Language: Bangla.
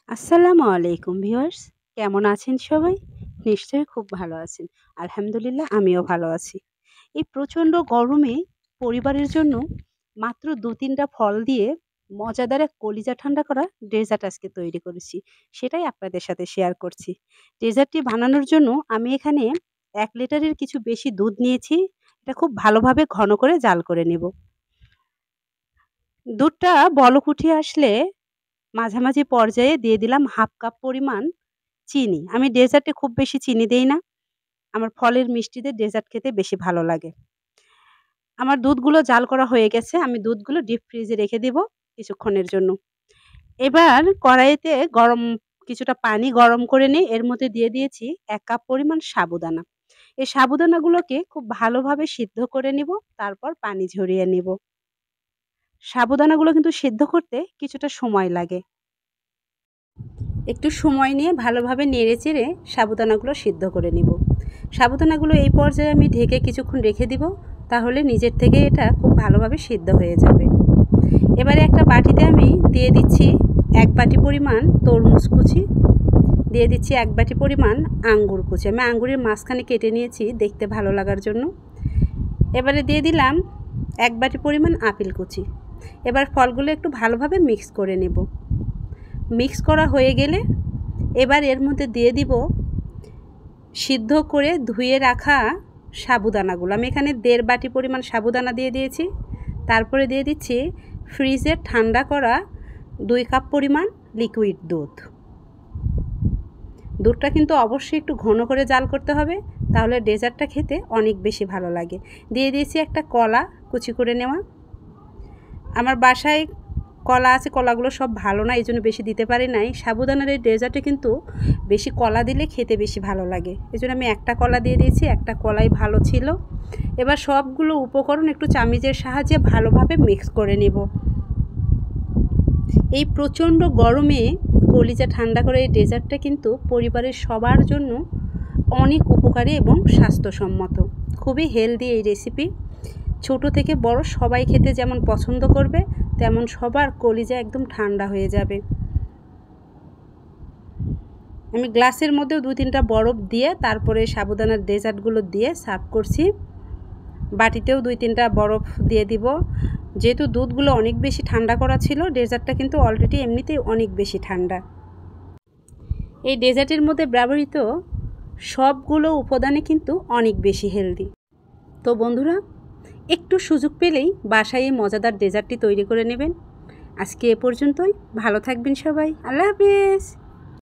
আসসালামু আলাইকুম ভিউয়ার্স, কেমন আছেন সবাই? নিশ্চয়ই খুব ভালো আছেন। আলহামদুলিল্লাহ আমিও ভালো আছি। এই প্রচণ্ড গরমে পরিবারের জন্য মাত্র ২-৩ টা ফল দিয়ে মজাদার এক কলিজা ঠান্ডা করা ডেজার্ট আজকে তৈরি করেছি। সেটাই আপনাদের সাথে শেয়ার করছি। ডেজার্টটি বানানোর জন্য আমি এখানে ১ লিটারের কিছু বেশি দুধ নিয়েছি। এটা খুব ভালোভাবে ঘন করে জাল করে নেব। দুধটা বলক উঠে আসলে মাঝামাঝি পর্যায়ে দিয়ে দিলাম ১/২ কাপ পরিমাণ চিনি। আমি ডেজার্টে খুব বেশি চিনি দেই না। আমার ফলের মিষ্টিতে ডেজার্ট খেতে বেশি ভালো লাগে। আমার দুধগুলো জাল করা হয়ে গেছে। আমি দুধগুলো ডিপ ফ্রিজে রেখে দিব কিছুক্ষণের জন্য। এবার কড়াইতে কিছুটা পানি গরম করে নিয়ে এর মধ্যে দিয়ে দিয়েছি ১ কাপ পরিমাণ সাবুদানা। এই সাবুদানাগুলোকে খুব ভালোভাবে সিদ্ধ করে নিব, তারপর পানি ঝরিয়ে নিব। সাবুদানাগুলো কিন্তু সিদ্ধ করতে কিছুটা সময় লাগে। একটু সময় নিয়ে ভালোভাবে নেড়েচেড়ে সাবুদানাগুলো সিদ্ধ করে নিব। সাবুদানাগুলো এই পর্যায়ে আমি ঢেকে কিছুক্ষণ রেখে দিব, তাহলে নিজের থেকে এটা খুব ভালোভাবে সিদ্ধ হয়ে যাবে। এবারে একটা বাটিতে আমি দিয়ে দিচ্ছি ১ বাটি পরিমাণ তরমুজ কুচি, দিয়ে দিচ্ছি ১ বাটি পরিমাণ আঙ্গুর কুচি। আমি আঙ্গুরের মাঝখানে কেটে নিয়েছি দেখতে ভালো লাগার জন্য। এবারে দিয়ে দিলাম ১ বাটি পরিমাণ আপেল কুচি। এবার ফলগুলো একটু ভালোভাবে মিক্স করে নেব। মিক্স করা হয়ে গেলে এবার এর মধ্যে দিয়ে দিব সিদ্ধ করে ধুয়ে রাখা সাবুদানাগুলো। আমি এখানে ১.৫ বাটি পরিমাণ সাবুদানা দিয়ে দিয়েছি। তারপরে দিয়ে দিচ্ছি ফ্রিজে ঠান্ডা করা ২ কাপ পরিমাণ লিকুইড দুধ। দুধটা কিন্তু অবশ্যই একটু ঘন করে জাল করতে হবে, তাহলে ডেজার্টটা খেতে অনেক বেশি ভালো লাগে। দিয়ে দিয়েছি একটা কলা কুচি করে নেওয়া। আমার বাসায় কলা আছে, কলাগুলো সব ভালো না, এই জন্য বেশি দিতে পারি নাই। সাবুদানার এই ডেজার্টে কিন্তু বেশি কলা দিলে খেতে বেশি ভালো লাগে, এই জন্য আমি একটা কলা দিয়ে দিয়েছি। একটা কলাই ভালো ছিল। এবার সবগুলো উপকরণ একটু চামিচের সাহায্যে ভালোভাবে মিক্স করে নেব। এই প্রচণ্ড গরমে কলিজা ঠান্ডা করে এই ডেজার্টটা কিন্তু পরিবারের সবার জন্য অনেক উপকারী এবং স্বাস্থ্যসম্মত। খুবই হেলদি এই রেসিপি। ছোট থেকে বড় সবাই খেতে যেমন পছন্দ করবে, তেমন সবার কলিজা একদম ঠান্ডা হয়ে যাবে। আমি গ্লাসের মধ্যেও ২-৩টা বরফ দিয়ে তারপরে সাবুদানার ডেজার্টগুলো দিয়ে সার্ভ করছি। বাটিতেও ২-৩টা বরফ দিয়ে দিব। যেহেতু দুধগুলো অনেক বেশি ঠান্ডা করা ছিল, ডেজার্টটা কিন্তু অলরেডি এমনিতেই অনেক বেশি ঠান্ডা। এই ডেজার্টের মধ্যে ব্যবহৃত সবগুলো উপাদানে কিন্তু অনেক বেশি হেলদি। তো বন্ধুরা, একটু সুযোগ পেলেই বাসায় এই মজাদার ডেজার্টটি তৈরি করে নেবেন। আজকে এ পর্যন্তই। ভালো থাকবেন সবাই। আল্লাহ হাফেজ।